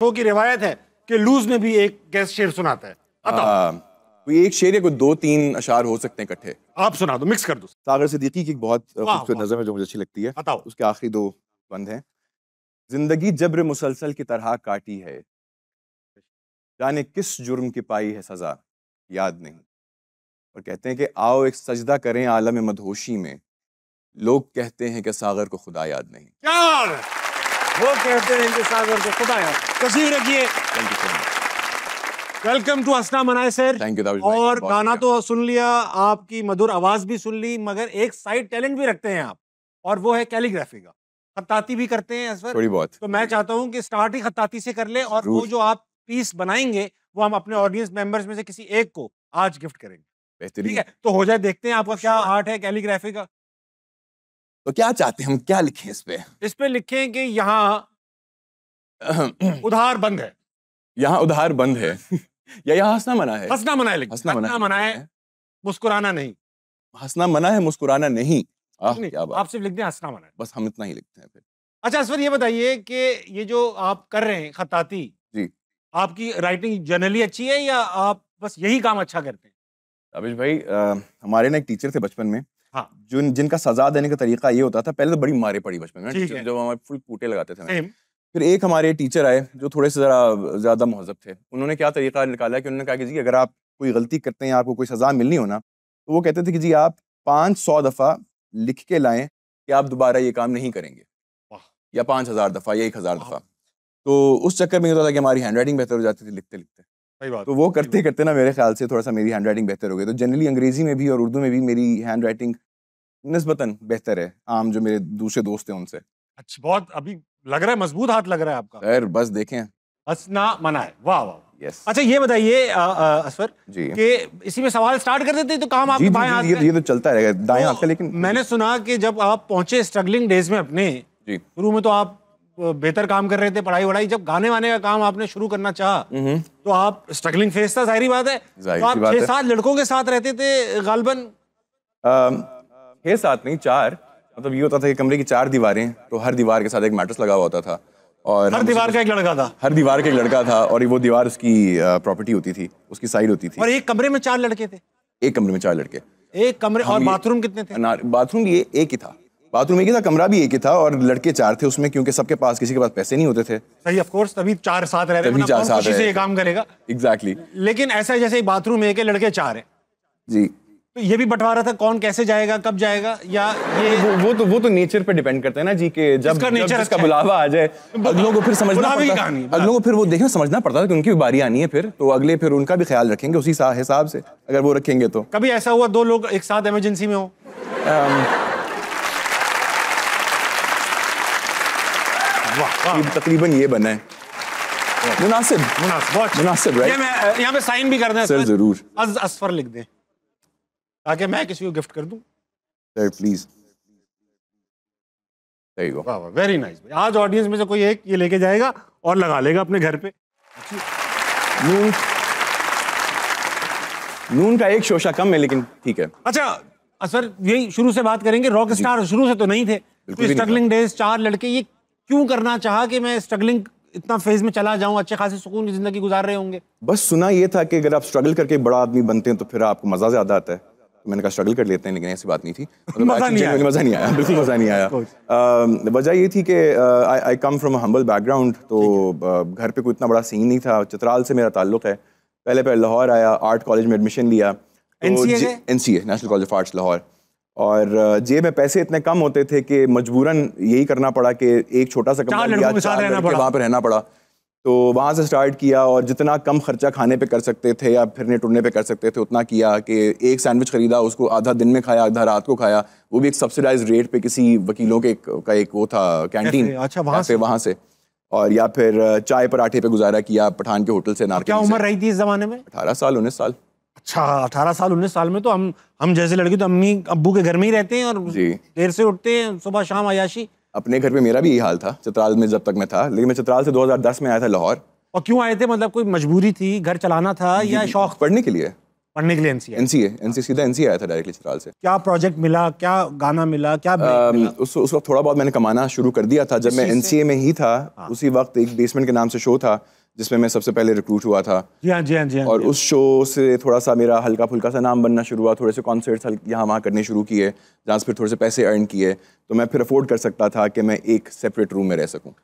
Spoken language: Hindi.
शो की रिवायत है कि लूज में भी एक गेस्ट शेर सुनाता है। कोई एक शेर या कोई 2-3 अशार हो सकते हैं इकट्ठे। आप सुना दो, मिक्स कर दो। सागर सिद्दीकी की एक बहुत खूबसूरत वाह। नज़म है जो मुझे अच्छी लगती है। बताओ। उसके आखिरी 2 बंद हैं। जिंदगी जब्र मुसलसल की तरह काटी है, जाने किस जुर्म की पाई है सजा, याद नहीं। और कहते हैं कि आओ एक सजदा करें आलम मदहोशी में, लोग कहते हैं कि सागर को खुदा याद नहीं। यार वो कहते हैं कि सागर को खुदा याद। तस्वीर रखिए। Thank you so much. Welcome to हंसना मनाए सर। Thank you. और गाना तो सुन लिया, आपकी मधुर आवाज भी सुन ली, मगर एक साइड टैलेंट भी रखते हैं आप, और वो है कैलीग्राफी का। खत्ताती भी करते हैं असफर, थोड़ी बहुत। तो मैं चाहता हूं कि स्टार्ट ही खत्ताती से कर ले, और वो जो आप पीस बनाएंगे वो हम अपने ऑडियंस मेंबर्स में से किसी एक को आज गिफ्ट करेंगे। बेहतरीन। ठीक है, तो हो जाए, देखते हैं आपका क्या आर्ट है कैलीग्राफी का। तो क्या चाहते हैं हम, क्या लिखें इस पे? इस पे लिखें कि यहाँ उधार बंद है। यहाँ उधार बंद है या यहाँ हंसना मना है? हंसना मना है, लिखें। हंसना मना है, मुस्कुराना नहीं। हंसना मना है, मुस्कुराना नहीं। नहीं, क्या बात। आप सिर्फ लिख दें हंसना मना है, बस हम इतना ही लिखते हैं फिर। अच्छा असफर, ये बताइए कि ये जो आप कर रहे हैं खत्ताती जी, आपकी राइटिंग जनरली अच्छी है या आप बस यही काम अच्छा करते हैं? अभिष भाई, हमारे ना एक टीचर थे बचपन में। हाँ। जिनका सजा देने का तरीका ये होता था, पहले तो बड़ी मारे पड़ी बचपन में ठीक टीचर, है। जब हमारे फुल कूटे लगाते थे। सेम। फिर एक हमारे टीचर आए जो थोड़े से ज़रा ज़्यादा महज़ब थे। उन्होंने क्या तरीका निकाला कि उन्होंने कहा कि जी अगर आप कोई गलती करते हैं, आपको कोई सज़ा मिलनी हो ना, तो वो कहते थे कि जी आप 500 दफ़ा लिख के लाएं कि आप दोबारा ये काम नहीं करेंगे, या 5000 दफ़ा या 1000 दफ़ा। तो उस चक्कर में ये होता था कि हमारी हैंड राइटिंग बेहतर हो जाती थी लिखते लिखते। सही बात। तो वो करते करते ना मेरे ख्याल से थोड़ा सा मेरी हैंड राइटिंग बेहतर हो गई। तो जनरली अंग्रेजी में भी और उर्दू में भी मेरी हैंड राइटिंग निस्बतन बेहतर है आम जो मेरे दूसरे दोस्त हैं उनसे। अच्छा, बहुत अभी लग रहा है मजबूत हाथ लग रहा है आपका। खैर बस देखें। हंसना मना है, वाह वाह। यस। अच्छा ये बताइए असफर जी कि इसी में सवाल स्टार्ट कर देते हैं, तो काम आपके बाएं हाथ का। ये तो चलता रहेगा दाएं हाथ का। लेकिन मैंने सुना कि जब आप पहुंचे स्ट्रगलिंग डेज में अपने, जी, शुरू में तो आप बेहतर काम कर रहे थे, पढ़ाई वढ़ाई, जब गाने वाने का काम आपने शुरू करना चाहा तो आप स्ट्रगलिंग फेस था, जाहिर बात है। तो आप 6-7 लड़कों के साथ रहते थे गालबन? 6-7 नहीं, 4। मतलब ये होता था कि कमरे की 4 दीवारें, तो हर दीवार के साथ एक मैट्रेस लगा हुआ होता था, और हर दीवार का एक लड़का था। हर दीवार का एक लड़का था, और वो दीवार उसकी प्रॉपर्टी होती थी, उसकी साइड होती थी। और एक कमरे में 4 लड़के थे? एक कमरे में 4 लड़के। एक कमरे। और बाथरूम कितने थे? बाथरूम भी एक ही था। बाथरूम एक ही था, कमरा भी एक ही था, और लड़के 4 थे उसमें, क्योंकि सबके पास, किसी के पास पैसे नहीं होते थे। सही, ऑफ कोर्स, तभी 4 साथ रह रहे हैं, कौन खुशी से ये काम करेगा। एग्जैक्टली। लेकिन ऐसा जैसे बाथरूम एक है, लड़के 4 हैं जी, तो ये भी बंटवारा था, कौन कैसे जाएगा, कब जाएगा, या ये वो तो नेचर पे डिपेंड करता है ना जी, कि जब नेचर इसका बुलावा आ जाए, अगलों को फिर समझना पड़ता है, अगलों को फिर वो देखना समझना पड़ता है कि उनकी भी बारी आनी है, फिर तो अगले फिर उनका भी ख्याल रखेंगे उसी हिसाब से, अगर वो रखेंगे तो। कभी ऐसा हुआ 2 लोग एक साथ इमरजेंसी में हो? तकरीबन ये बना है। मुनासिब, राइट? ये मैं यहाँ पे साइन भी कर दें सर, जरूर। असफर लिख दें ताकि मैं किसी को गिफ्ट कर दूं। Sir please. सही गो। वाह वाह, वेरी नाइस। आज ऑडियंस में से कोई एक ये लेके जाएगा और लगा लेगा अपने घर पे। नून का एक शोशा कम है, लेकिन ठीक है। अच्छा असफर, यही शुरू से बात करेंगे। रॉक स्टार शुरू से तो नहीं थे, तो स्ट्रगलिंग डेज 4 लड़के, ये क्यों करना चाहा कि मैं स्ट्रगलिंग इतना फेज में चला जाऊं, अच्छे खासे सुकून की जिंदगी गुजार रहे होंगे? बस सुना ये था कि अगर आप स्ट्रगल करके बड़ा आदमी बनते हैं तो फिर आपको मजा ज्यादा आता है, तो मैंने कहा स्ट्रगल कर लेते हैं, लेकिन ऐसी बात नहीं थी। मजा नहीं आया, बिल्कुल मजा नहीं आया। वजह ये थी कि I come from a humble background, तो घर पे कोई इतना बड़ा सीन नहीं था। चित्राल से मेरा ताल्लुक है। पहले लाहौर आया, आर्ट कॉलेज में एडमिशन लिया, NCA national college of arts Lahore, और जेब में पैसे इतने कम होते थे कि मजबूरन यही करना पड़ा कि एक छोटा सा कमरा लिया, 4 लड़के वहाँ पे रहना पड़ा। तो वहाँ से स्टार्ट किया, और जितना कम खर्चा खाने पे कर सकते थे या फिरने टुरने पे कर सकते थे उतना किया, कि एक सैंडविच खरीदा, उसको आधा दिन में खाया, आधा रात को खाया, वो भी एक सब्सिडाइज रेट पे किसी वकीलों के का एक वो था कैंटीन। अच्छा, वहाँ से। और या फिर चाय पराठे पे गुजारा किया पठान के होटल से। क्या उम्र रही थी इस जमाने में? 18 साल 19 साल। अच्छा, 18 साल 19 साल में तो हम जैसे लड़के तो अम्मी अब्बू के घर में ही रहते हैं और देर से उठते हैं, सुबह शाम अयाशी। अपने घर पे मेरा भी यही हाल था चित्राल में जब तक मैं था, लेकिन मैं चित्राल से 2010 में आया था लाहौर। और क्यों आए थे? मतलब कोई मजबूरी थी, घर चलाना था, या शौक? पढ़ने के लिए। पढ़ने के लिए एनसीए? एनसीए सीधा एनसीए आया था डायरेक्टली चित्राल से। क्या प्रोजेक्ट मिला, क्या गाना मिला, क्या break मिला? उस वक्त थोड़ा बहुत मैंने कमाना शुरू कर दिया था जब मैं एनसीए में ही था। उसी वक्त एक बेसमेंट के नाम से शो था जिसमें मैं सबसे पहले रिक्रूट हुआ था। जी हाँ, जी हाँ, जी हाँ। और उस शो से थोड़ा सा मेरा हल्का फुल्का सा नाम बनना शुरू हुआ, थोड़े से कॉन्सर्ट्स यहाँ वहाँ करने शुरू किए, जहाँ से फिर थोड़े से पैसे अर्न किए, तो मैं फिर अफोर्ड कर सकता था कि मैं एक सेपरेट रूम में रह सकूँ।